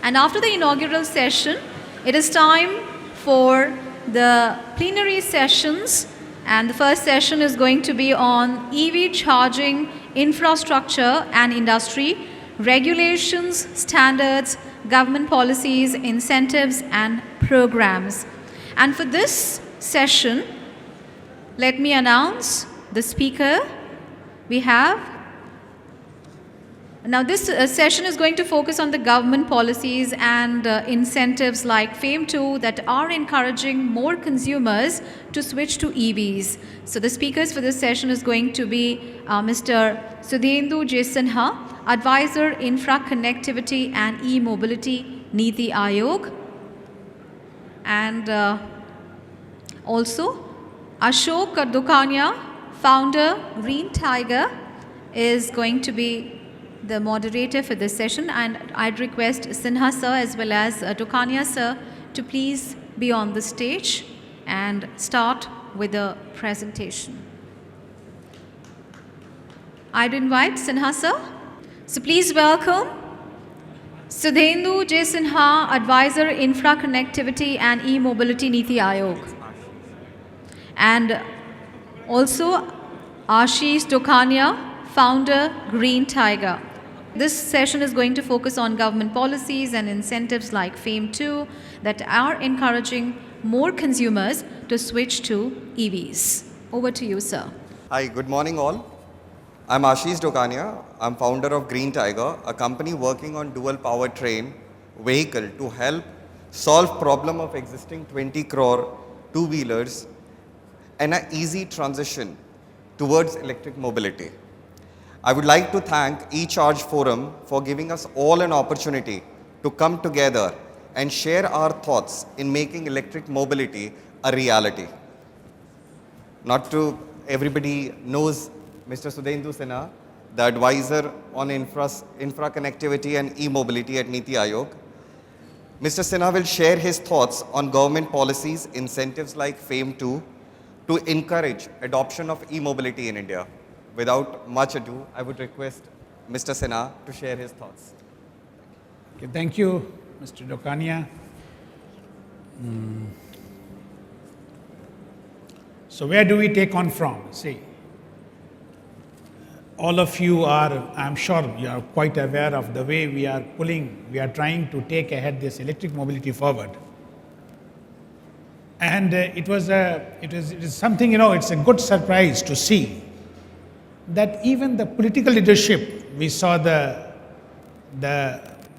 And after the inaugural session, it is time for the plenary sessions. And the first session is going to be on EV charging infrastructure and industry, regulations, standards, government policies, incentives, and programs. And for this session, let me announce the speaker. We have now this session is going to focus on the government policies and incentives like FAME 2 that are encouraging more consumers to switch to EVs. So the speakers for this session is going to be Mr. Sudhendu Sinha, Advisor Infra Connectivity and E-Mobility, NITI Aayog, and also Ashok Dokania, Founder, Green Tiger, is going to be the moderator for this session, and I'd request Sinha sir as well as Dokania sir to please be on the stage and start with the presentation. I'd invite Sinha sir. So please welcome Sudhendu Sinha, Advisor Infra Connectivity and E-Mobility, NITI Aayog. And also Ashish Dokania, Founder, Green Tiger. This session is going to focus on government policies and incentives like FAME 2 that are encouraging more consumers to switch to EVs. Over to you, sir. Hi, good morning all. I'm Ashish Dokania. I'm founder of Green Tiger, a company working on dual powertrain vehicle to help solve problem of existing 20 crore two-wheelers and an easy transition towards electric mobility. I would like to thank eCharge Forum for giving us all an opportunity to come together and share our thoughts in making electric mobility a reality. Not to everybody knows Mr. Sudhendu Sinha, the advisor on infra connectivity and e-mobility at NITI Aayog. Mr. Sinha will share his thoughts on government policies, incentives like FAME 2 to encourage adoption of e-mobility in India. Without much ado, I would request Mr. Sinha to share his thoughts. Okay, thank you, Mr. Dokania. So where do we take on from? See, all of you are, I'm sure you are quite aware of the way we are trying to take ahead this electric mobility forward. And it is something, it's a good surprise to see that even the political leadership, we saw the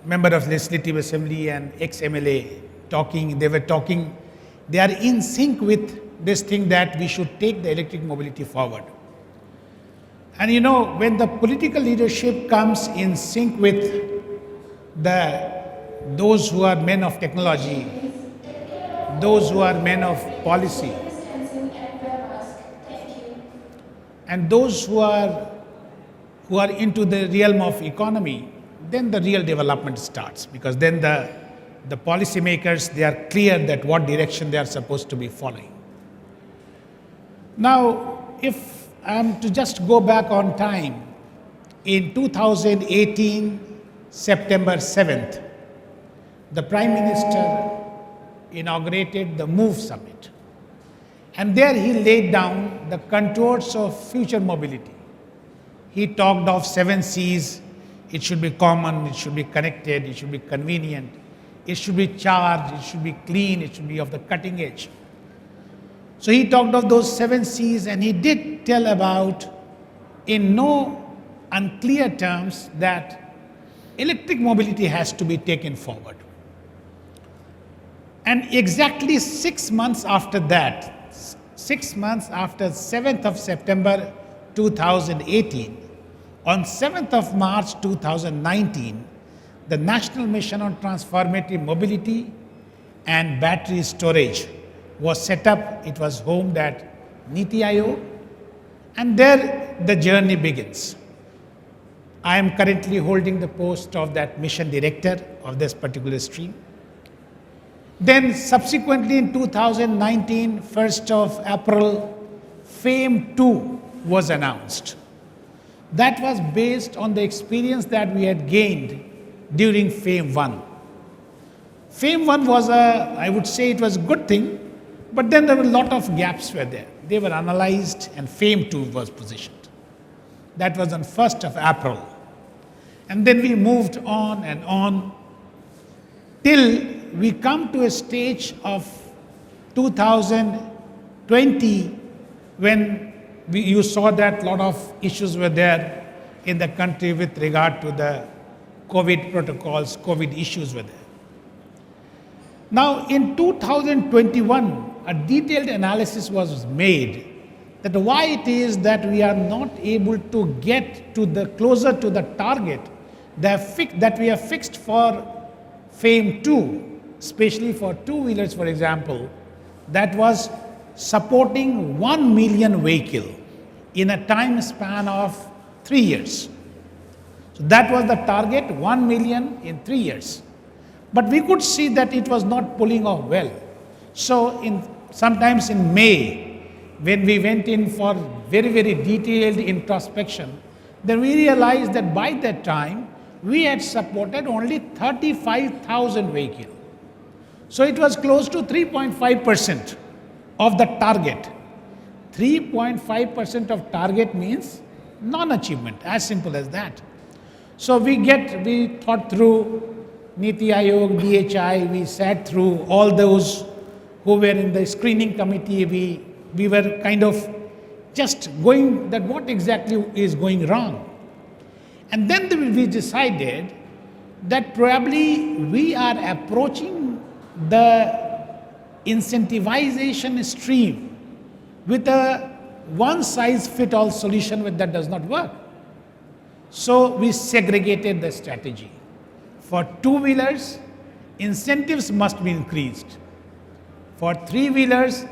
member of Legislative Assembly and ex-MLA talking, they are in sync with this thing that we should take the electric mobility forward. And when the political leadership comes in sync with those who are men of technology, those who are men of policy, and those who are into the realm of economy, then the real development starts, because then the policymakers, they are clear that what direction they are supposed to be following. Now, if I am to just go back on time, in 2018, September 7th, the Prime Minister inaugurated the MOVE Summit. And there he laid down the contours of future mobility. He talked of 7 C's. It should be common, it should be connected, it should be convenient, it should be charged, it should be clean, it should be of the cutting edge. So he talked of those 7 C's, and he did tell about, in no unclear terms, that electric mobility has to be taken forward. And exactly 6 months after that, 6 months after 7th of September 2018, on 7th of March 2019, the National Mission on Transformative Mobility and Battery Storage was set up. It was homed at NITI Aayog, and there the journey begins. I am currently holding the post of that mission director of this particular stream. Then subsequently in 2019, 1st of April, FAME 2 was announced. That was based on the experience that we had gained during FAME 1. FAME 1 was I would say it was a good thing, but then there were a lot of gaps were there. They were analyzed and FAME 2 was positioned. That was on 1st of April. And then we moved on and on till we come to a stage of 2020 when you saw that a lot of issues were there in the country with regard to the COVID protocols, COVID issues were there. Now in 2021, a detailed analysis was made that why it is that we are not able to get to the closer to the target that we have fixed for FAME 2, especially for two-wheelers, for example, that was supporting 1 million vehicle in a time span of 3 years. So that was the target, 1 million in 3 years. But we could see that it was not pulling off well. So sometimes in May, when we went in for very, very detailed introspection, then we realized that by that time, we had supported only 35,000 vehicles. So it was close to 3.5% of the target. 3.5% of target means non-achievement, as simple as that. So we thought through NITI Aayog, DHI, we sat through all those who were in the screening committee. We were kind of just going that what exactly is going wrong. And then we decided that probably we are approaching the incentivization stream with a one-size-fits-all solution that does not work. So we segregated the strategy. For two-wheelers, incentives must be increased. For three-wheelers,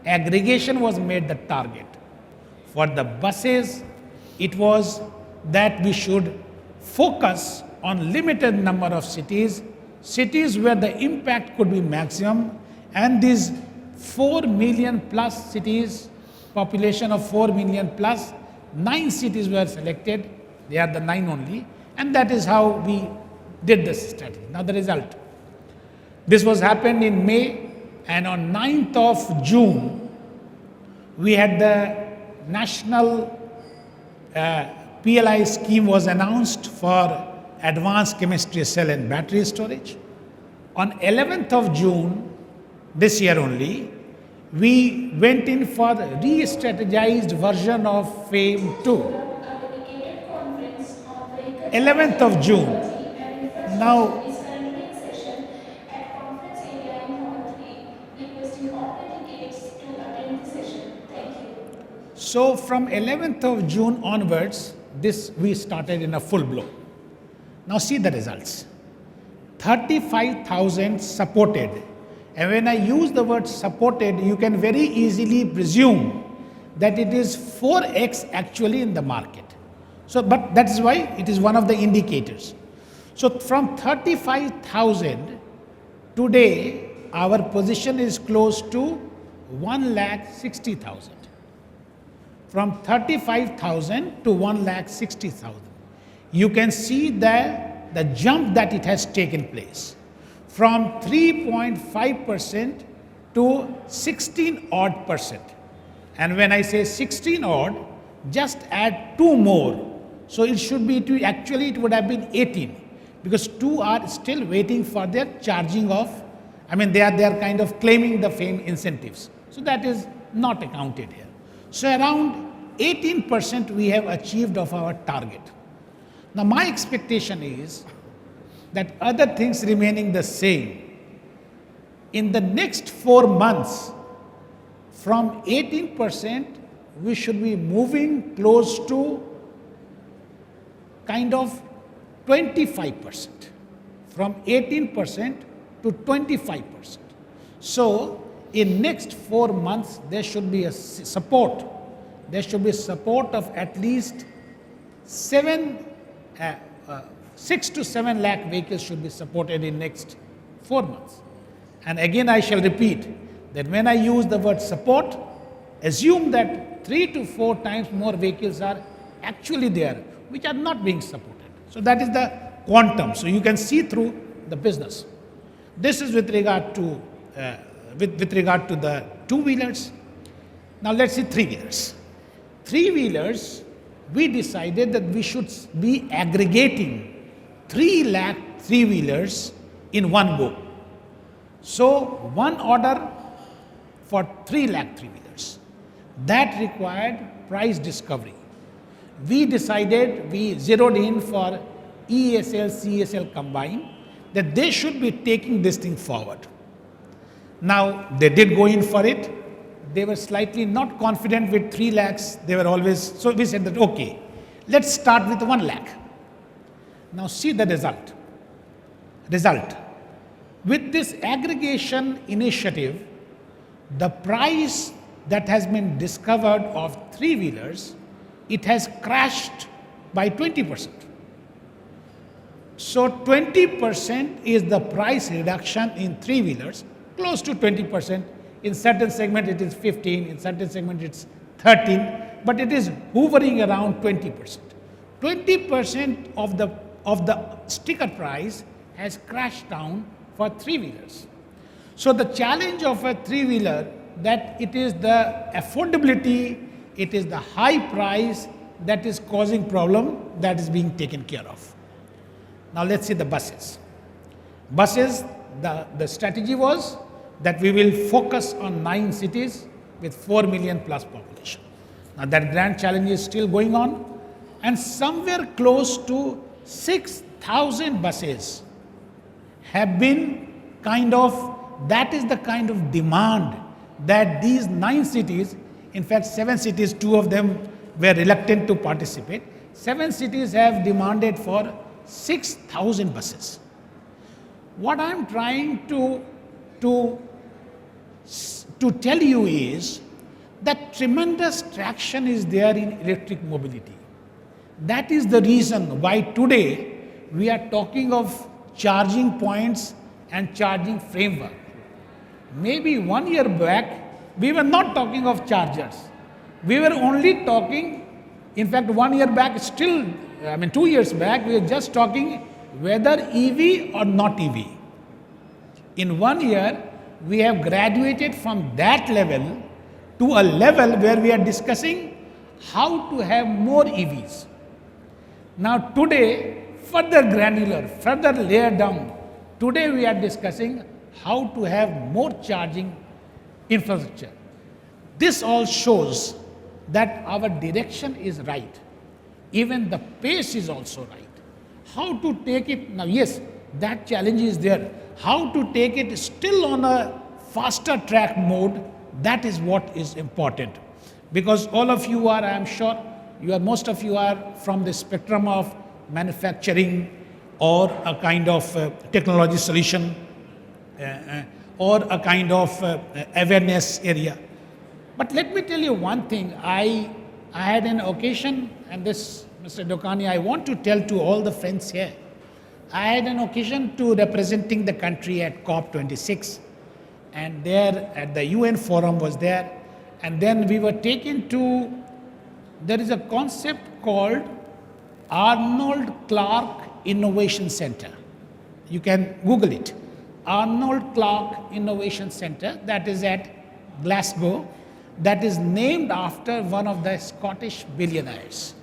aggregation was made the target. For the buses, it was that we should focus on limited number of cities where the impact could be maximum, and these 4 million plus cities, population of 4 million plus, 9 cities were selected. They are the 9 only, and that is how we did this strategy. Now the result. This was happened in May, and on 9th of June, we had the national PLI scheme was announced for advanced chemistry cell and battery storage. On 11th of June, this year only, we went in for the re-strategized version of FAME 2. 11th of June. Now, so from 11th of June onwards, we started in a full blow. Now see the results. 35,000 supported. And when I use the word supported, you can very easily presume that it is 4x actually in the market. So, but that is why it is one of the indicators. So from 35,000, today our position is close to 1,60,000. From 35,000 to 1,60,000. You can see the jump that it has taken place. From 3.5% to 16 odd percent. And when I say 16 odd, just add 2 more. So it should be, actually it would have been 18. Because 2 are still waiting for their charging of, they are kind of claiming the FAME incentives. So that is not accounted here. So around 18% we have achieved of our target. Now my expectation is that other things remaining the same, in the next 4 months, from 18%, we should be moving close to kind of 25%. From 18% to 25%. So in next 4 months, there should be a support. There should be support of at least 6 to 7 lakh vehicles should be supported in next 4 months. And again, I shall repeat that when I use the word support, assume that 3 to 4 times more vehicles are actually there, which are not being supported. So that is the quantum. So you can see through the business. This is with regard to with regard to the two-wheelers. Now let's see three-wheelers. Three-wheelers, we decided that we should be aggregating 3 lakh three-wheelers in one go. So one order for 3 lakh three-wheelers. That required price discovery. We decided, we zeroed in for ESL, CSL combined, that they should be taking this thing forward. Now, they did go in for it. They were slightly not confident with 3 lakhs. They were always, so we said that, okay, let's start with 1 lakh. Now see the result. With this aggregation initiative, the price that has been discovered of three-wheelers, it has crashed by 20%. So 20% is the price reduction in three-wheelers, close to 20%. In certain segment it is 15, in certain segment it's 13, but it is hovering around 20%. 20% of the sticker price has crashed down for three-wheelers. So the challenge of a three-wheeler, that it is the affordability, it is the high price that is causing problem, that is being taken care of. Now let's see the buses. Buses, the strategy was that we will focus on 9 cities with 4 million plus population. Now that grand challenge is still going on, and somewhere close to 6,000 buses have been that is the kind of demand that these 9 cities, in fact 7 cities, 2 of them were reluctant to participate. 7 cities have demanded for 6,000 buses. What I'm trying to tell you is that tremendous traction is there in electric mobility. That is the reason why today we are talking of charging points and charging framework. Maybe 1 year back, we were not talking of chargers. We were only talking, in fact 1 year back still, 2 years back, we were just talking whether EV or not EV. In 1 year, we have graduated from that level to a level where we are discussing how to have more EVs. Now today, further granular, further layered down, today we are discussing how to have more charging infrastructure. This all shows that our direction is right. Even the pace is also right. How to take it, now yes, that challenge is there. How to take it still on a faster track mode, that is what is important. Because all of you are, I am sure, most of you are from the spectrum of manufacturing or a kind of technology solution or a kind of awareness area. But let me tell you one thing. I had an occasion, and this, Mr. Dokania, I want to tell to all the friends here. I had an occasion to representing the country at COP26, and there at the UN forum was there, and then we were taken to, there is a concept called Arnold Clark Innovation Center. You can Google it. Arnold Clark Innovation Center, that is at Glasgow, that is named after one of the Scottish billionaires.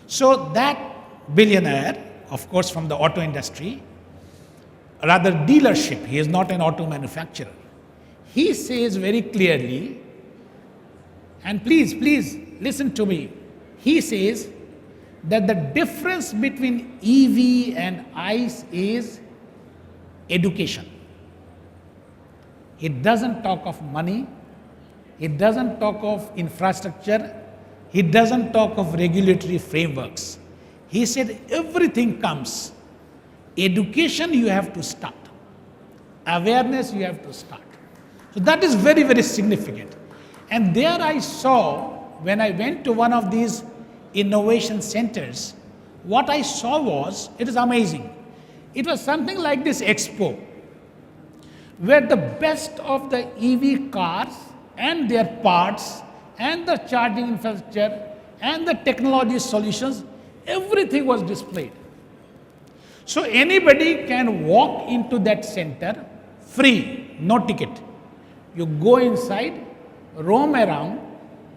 So that billionaire, of course from the auto industry, rather dealership, he is not an auto manufacturer. He says very clearly, and please listen to me, he says that the difference between EV and ICE is education. It doesn't talk of money, it doesn't talk of infrastructure, it doesn't talk of regulatory frameworks. He said everything comes. Education you have to start. Awareness you have to start. So that is very, very significant. And there I saw, when I went to one of these innovation centers, what I saw was, it is amazing. It was something like this Expo, where the best of the EV cars and their parts and the charging infrastructure and the technology solutions, everything was displayed. So anybody can walk into that center free, no ticket. You go inside, roam around,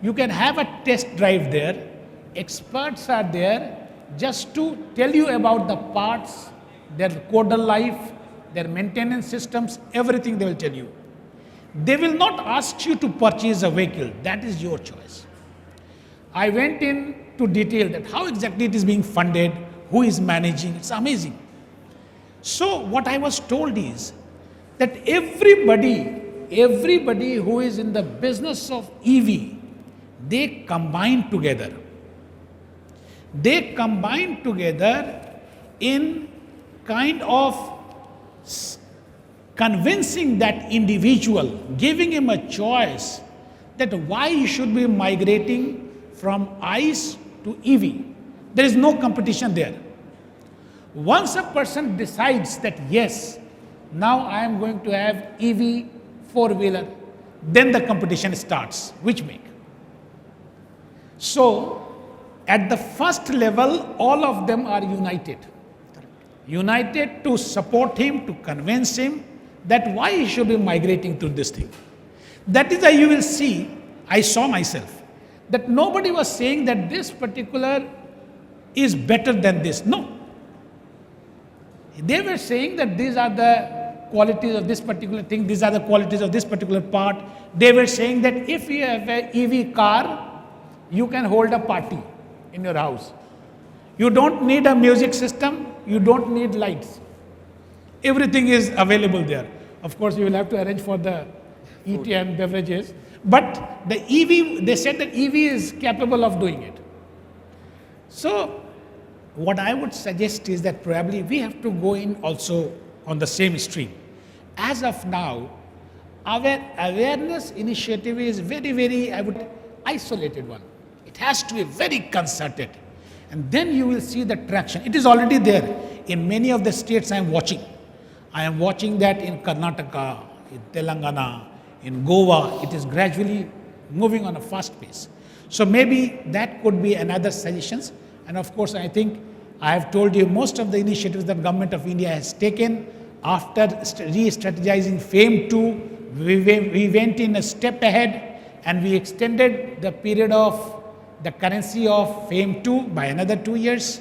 you can have a test drive there. Experts are there just to tell you about the parts, their codal life, their maintenance systems, everything they will tell you. They will not ask you to purchase a vehicle, that is your choice. I went into detail that how exactly it is being funded, who is managing, it's amazing. So what I was told is that everybody who is in the business of EV, they combine together. They combine together in kind of convincing that individual, giving him a choice that why he should be migrating from ICE to EV. There is no competition there. Once a person decides that yes, now I am going to have EV four-wheeler, then the competition starts. Which make? So, at the first level, all of them are united. United to support him, to convince him that why he should be migrating to this thing. That is why you will see, I saw myself, that nobody was saying that this particular is better than this. No. They were saying that these are the qualities of this particular thing, these are the qualities of this particular part. They were saying that if you have an EV car, you can hold a party in your house. You don't need a music system, you don't need lights. Everything is available there. Of course, you will have to arrange for the eat and beverages. But the EV, they said that EV is capable of doing it. So, what I would suggest is that probably we have to go in also on the same stream. As of now, our awareness initiative is very, I would, isolated one. It has to be very concerted. And then you will see the traction. It is already there in many of the states I am watching. I am watching that in Karnataka, in Telangana, in Goa. It is gradually moving on a fast pace. So maybe that could be another suggestions. And of course, I think I have told you most of the initiatives that Government of India has taken after re-strategizing FAME 2, we went in a step ahead and we extended the period of the currency of FAME 2 by another 2 years.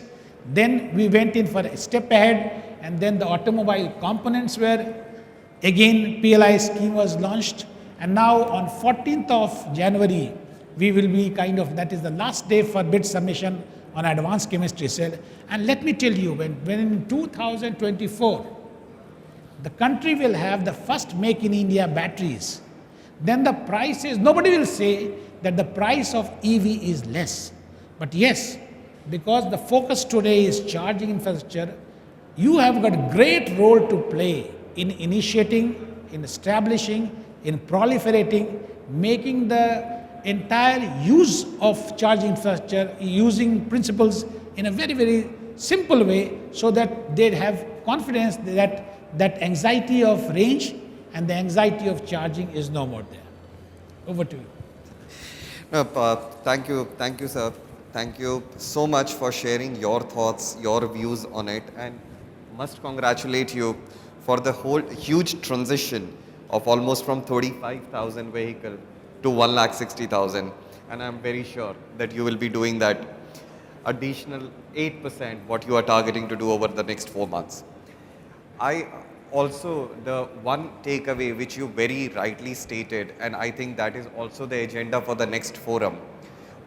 Then we went in for a step ahead, and then the automobile components were, again, PLI scheme was launched. And now on 14th of January, we will be kind of, that is the last day for bid submission on advanced chemistry cell. And let me tell you, when in 2024, the country will have the first Make in India batteries, then the price is, nobody will say that the price of EV is less. But yes, because the focus today is charging infrastructure, you have got a great role to play in initiating, in establishing, in proliferating, making the entire use of charging infrastructure, using principles in a very simple way, so that they have confidence that that anxiety of range and the anxiety of charging is no more there. Over to you. No, thank you, sir. Thank you so much for sharing your thoughts, your views on it, and must congratulate you for the whole huge transition of almost from 35,000 vehicle to 1,60,000. And I'm very sure that you will be doing that additional 8% what you are targeting to do over the next 4 months. I also, the one takeaway which you very rightly stated, and I think that is also the agenda for the next forum.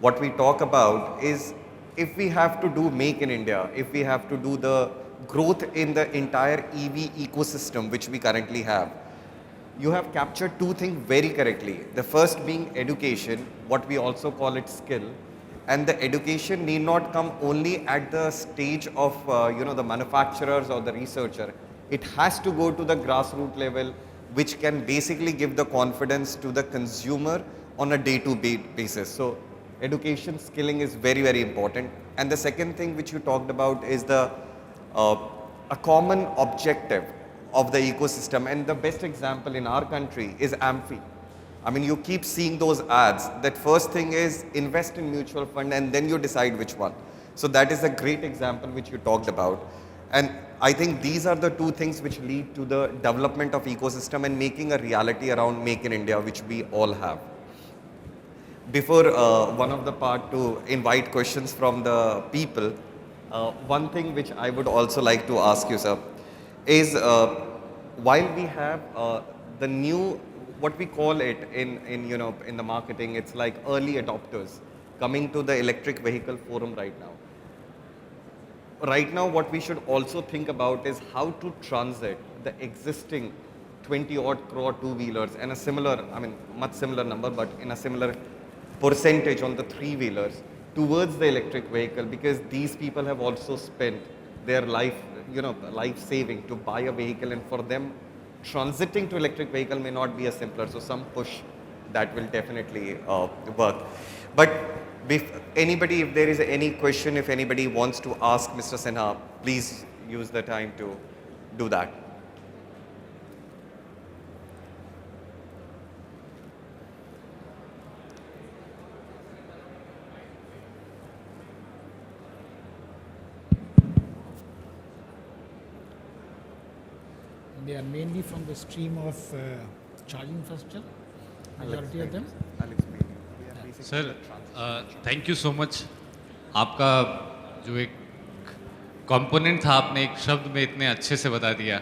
What we talk about is, if we have to do Make in India, if we have to do the growth in the entire EV ecosystem which we currently have, you have captured two things very correctly. The first being education, what we also call it skill. And the education need not come only at the stage of the manufacturers or the researcher. It has to go to the grassroots level, which can basically give the confidence to the consumer on a day-to-day basis. So education skilling is very important. And the second thing which you talked about is the a common objective of the ecosystem. And the best example in our country is AMFI. I mean, you keep seeing those ads. That first thing is invest in mutual fund and then you decide which one. So that is a great example which you talked about. And I think these are the two things which lead to the development of ecosystem and making a reality around Make in India, which we all have. Before one of the part to invite questions from the people, one thing which I would also like to ask you, sir, is while we have the new, what we call it in the marketing, it's like early adopters coming to the electric vehicle forum right now. Right now, what we should also think about is how to transit the existing 20 odd crore two-wheelers and a similar, I mean, much similar number, but in a similar percentage on the three-wheelers towards the electric vehicle, because these people have also spent their life, life saving to buy a vehicle, and for them, transiting to electric vehicle may not be as simpler. So some push that will definitely work. But if there is any question, if anybody wants to ask Mr. Sinha, please use the time to do that. They are mainly from the stream of charging infrastructure, majority of them. I'll explain. We are basically sir the transit. Thank you so much. आपका जो एक component था आपने एक शब्द में इतने अच्छे से बता दिया.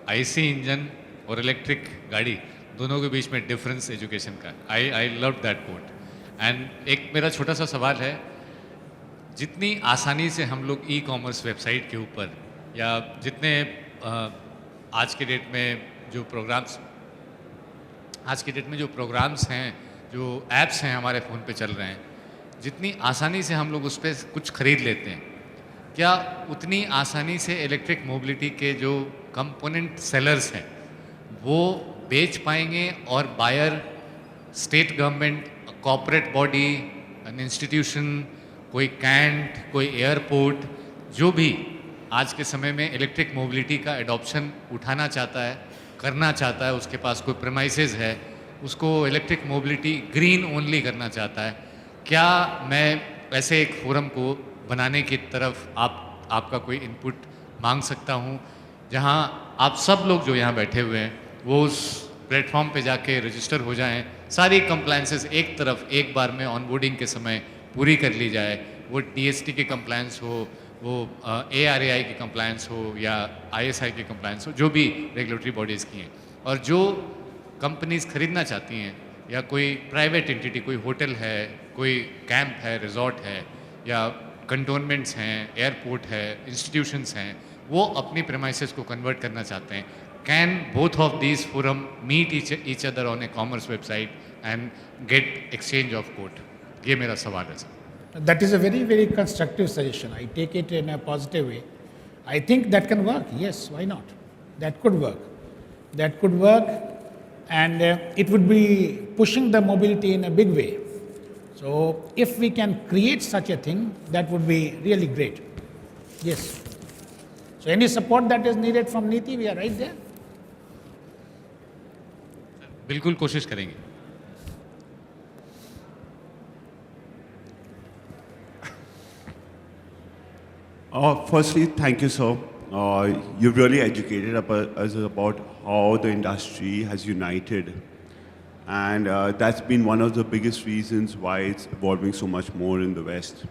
आईसी इंजन और इलेक्ट्रिक गाड़ी दोनों के बीच में डिफरेंस एजुकेशन का. I love that quote. And एक मेरा छोटा सा सवाल है, जितनी आसानी से हम लोग ई कॉमर्स वेबसाइट के ऊपर या जितने आज के डेट में जो प्रोग्राम्स हैं, जो ऐप्स हैं हमारे फ़ोन पे चल रहे हैं, जितनी आसानी से हम लोग उस पर कुछ ख़रीद लेते हैं, क्या उतनी आसानी से इलेक्ट्रिक मोबिलिटी के जो कंपोनेंट सेलर्स हैं वो बेच पाएंगे? और buyer state government, corporate body, an institution, कोई कैंट, कोई एयरपोर्ट, जो भी आज के समय में इलेक्ट्रिक मोबिलिटी का एडॉप्शन उठाना चाहता है, करना चाहता है, उसके पास कोई प्रेमाइसेस है, उसको इलेक्ट्रिक मोबिलिटी ग्रीन ओनली करना चाहता है, क्या मैं ऐसे एक फोरम को बनाने की तरफ आपका कोई इनपुट मांग सकता हूँ, जहाँ आप सब लोग जो यहाँ बैठे हुए हैं वो उस प्लेटफॉर्म पे जाके रजिस्टर हो जाएं, सारी कंप्लायंसेस एक तरफ एक बार में ऑनबोर्डिंग के समय पूरी कर ली जाए, वो टीएसटी की कंप्लायंस हो, वो एआरएआई की कंप्लायंस हो या आईएसआई की कंप्लायंस हो, जो भी रेगुलेटरी बॉडीज़ की हैं, और जो कंपनीज खरीदना चाहती हैं या कोई प्राइवेट एंटिटी, कोई होटल है, कोई कैंप है, रिजॉर्ट है, या कंटोनमेंट्स हैं, एयरपोर्ट है, इंस्टीट्यूशंस हैं, वो अपनी प्रेमाइसेस को कन्वर्ट करना चाहते हैं, can both of these forum meet each other on e-commerce website and get exchange of code? ये मेरा सवाल है sir. That is a very, very constructive suggestion. I take it in a positive way. I think that can work. Yes, why not? That could work. That could work, and it would be pushing the mobility in a big way. So, if we can create such a thing, that would be really great. Yes. So, any support that is needed from NITI, we are right there. बिल्कुल कोशिश करेंगे. Firstly, thank you, sir. You've really educated us about how the industry has united. And that's been one of the biggest reasons why it's evolving so much more in the West.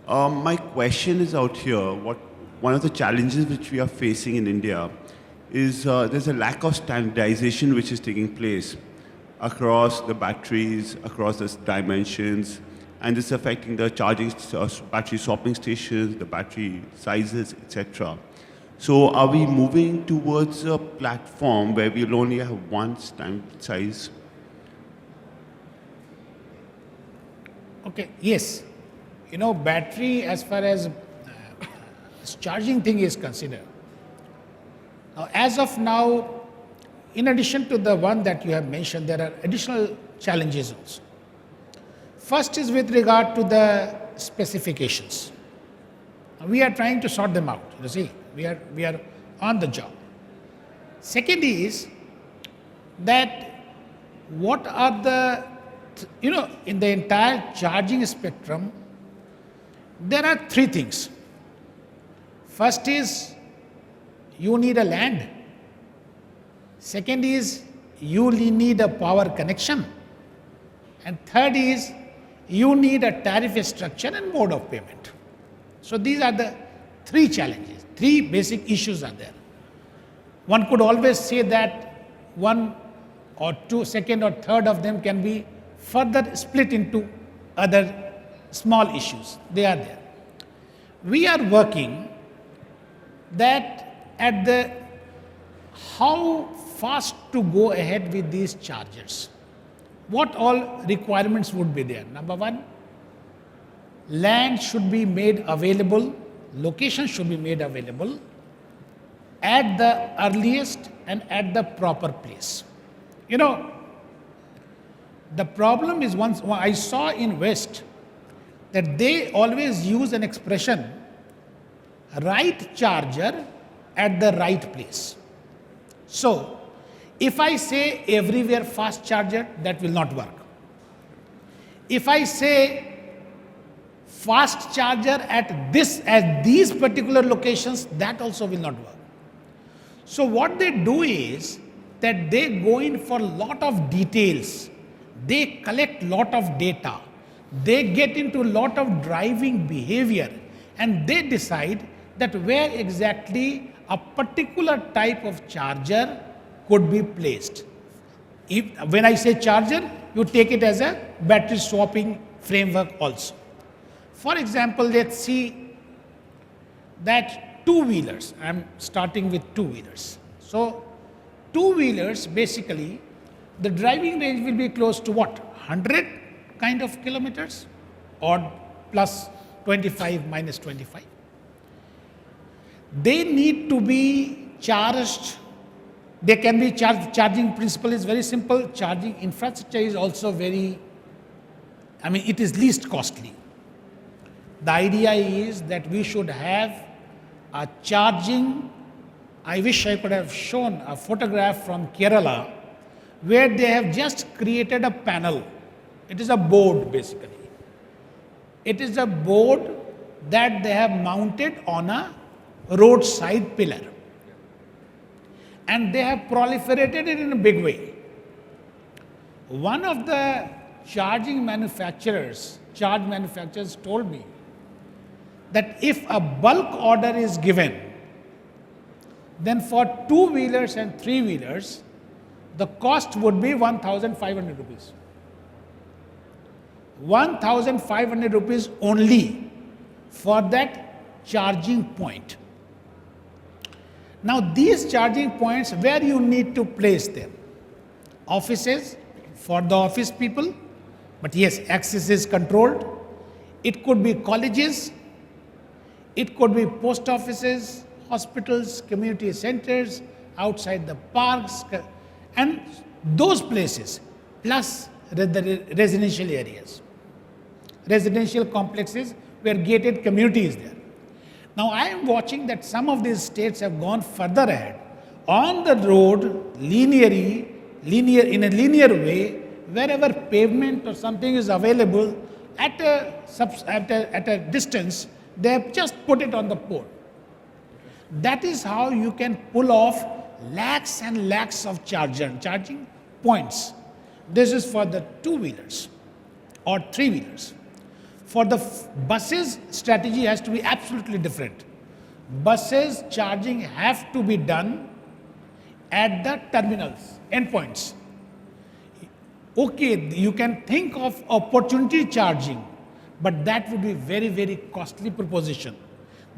My question is out here, one of the challenges which we are facing in India is there's a lack of standardization which is taking place across the batteries, across the dimensions, and it's affecting the charging, battery swapping stations, the battery sizes, etc. So are we moving towards a platform where we'll only have one standard size? Okay, yes. You know, battery as far as this charging thing is considered. Now, as of now, in addition to the one that you have mentioned, there are additional challenges also. First is with regard to the specifications. We are trying to sort them out, you see. We are on the job. Second is that what are the, in the entire charging spectrum, there are three things. First is you need a land. Second is, you need a power connection. And third is, you need a tariff structure and mode of payment. So these are the three challenges, three basic issues are there. One could always say that one or two, second or third of them can be further split into other small issues. They are there. We are working that at the how fast to go ahead with these chargers. What all requirements would be there? Number one, land should be made available, location should be made available at the earliest and at the proper place. You know, the problem is once I saw in West that they always use an expression, right charger at the right place. So, if I say everywhere fast charger, that will not work. If I say fast charger at these particular locations, that also will not work. So what they do is that they go in for a lot of details. They collect lot of data. They get into a lot of driving behavior, and they decide that where exactly a particular type of charger could be placed. When I say charger, you take it as a battery swapping framework also. For example, let's see that two-wheelers, I'm starting with two-wheelers. So, two-wheelers basically, the driving range will be close to what? 100 kind of kilometers or plus 25 minus 25. They need to be charged. They can be charged. Charging principle is very simple. Charging infrastructure is also very, it is least costly. The idea is that we should have a charging. I wish I could have shown a photograph from Kerala where they have just created a panel. It is a board basically. It is a board that they have mounted on a roadside pillar. And they have proliferated it in a big way. One of the charge manufacturers told me that if a bulk order is given, then for two-wheelers and three-wheelers, the cost would be 1,500 rupees. 1,500 rupees only for that charging point. Now these charging points, where you need to place them? Offices for the office people, but yes, access is controlled. It could be colleges, it could be post offices, hospitals, community centers, outside the parks, and those places, plus the residential areas, residential complexes where gated community is there. Now I am watching that some of these states have gone further ahead. On the road, in a linear way, wherever pavement or something is available, at a distance, they have just put it on the pole. That is how you can pull off lakhs and lakhs of charging points. This is for the two-wheelers or three-wheelers. For the buses, strategy has to be absolutely different. Buses charging have to be done at the terminals, endpoints. Okay, you can think of opportunity charging, but that would be very, very costly proposition.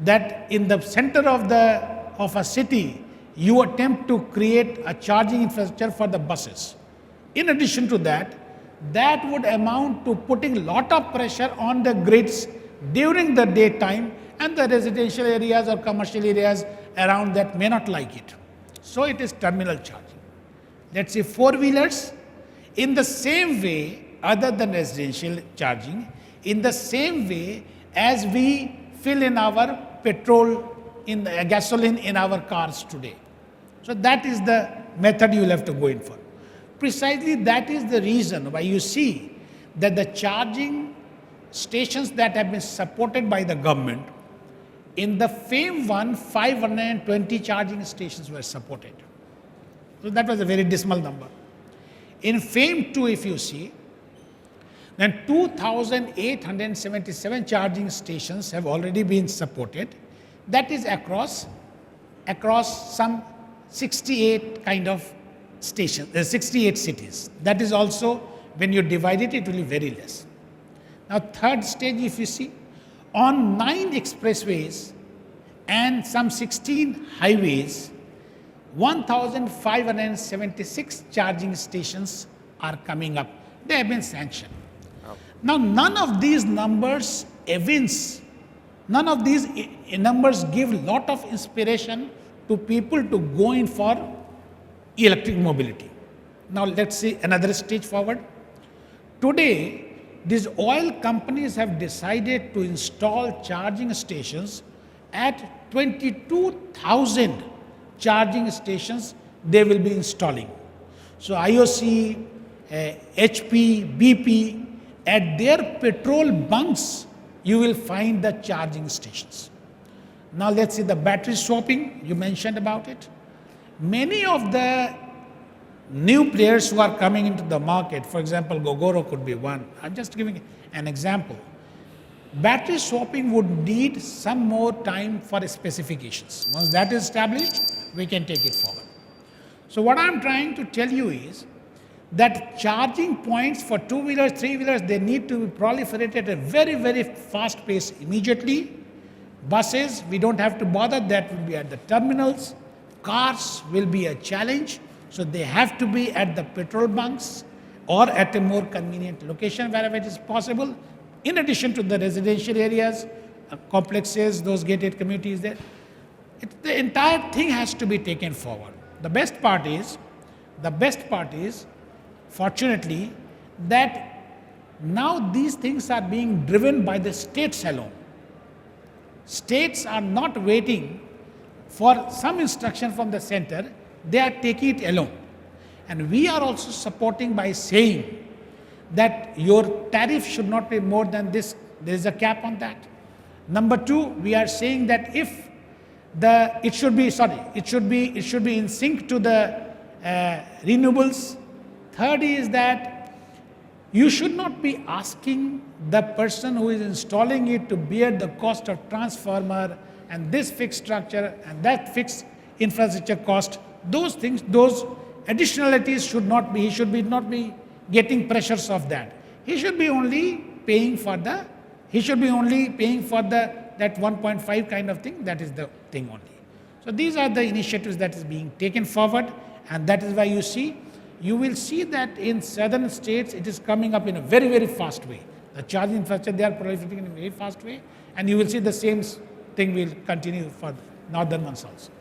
That in the center of a city, you attempt to create a charging infrastructure for the buses. In addition to that, that would amount to putting a lot of pressure on the grids during the daytime, and the residential areas or commercial areas around that may not like it. So it is terminal charging. Let's say four-wheelers, in the same way, other than residential charging, in the same way as we fill in our petrol, gasoline in our cars today. So that is the method you will have to go in for. Precisely that is the reason why you see that the charging stations that have been supported by the government, In the FAME 1, 520 charging stations were supported. So that was a very dismal number. In FAME 2, if you see, then 2,877 charging stations have already been supported. That is across some 68 kind of stations, 68 cities. That is also, when you divide it, it will be very less. Now, third stage, if you see, on 9 expressways and some 16 highways, 1,576 charging stations are coming up. They have been sanctioned. Now, none of these numbers evince, none of these numbers give lot of inspiration to people to go in for electric mobility. Now, let's see another stage forward. Today, these oil companies have decided to install charging stations at 22,000 charging stations they will be installing. So IOC, HP, BP, at their petrol bunks, you will find the charging stations. Now let's see the battery swapping, you mentioned about it. Many of the new players who are coming into the market, for example, Gogoro could be one. I'm just giving an example. Battery swapping would need some more time for specifications. Once that is established, we can take it forward. So what I'm trying to tell you is that charging points for two-wheelers, three-wheelers, they need to be proliferated at a very, very fast pace immediately. Buses, we don't have to bother, that will be at the terminals. Cars will be a challenge, so they have to be at the petrol bunks or at a more convenient location wherever it is possible. In addition to the residential areas, complexes, those gated communities there, the entire thing has to be taken forward. The best part is, fortunately, that now these things are being driven by the states alone. States are not waiting for some instruction from the center, they are taking it alone. And we are also supporting by saying that your tariff should not be more than this, there is a cap on that. Number two, we are saying that if it should be in sync to the renewables. Third is that you should not be asking the person who is installing it to bear the cost of transformer and this fixed structure and that fixed infrastructure cost. Those things, those additionalities should not be, he should not be getting pressures of that. He should be only paying for that 1.5 kind of thing, that is the thing only. So these are the initiatives that is being taken forward, and that is why you will see that in southern states it is coming up in a very, very fast way. The charging infrastructure, they are proliferating in a very fast way, and you will see the same thing will continue for northern ones also.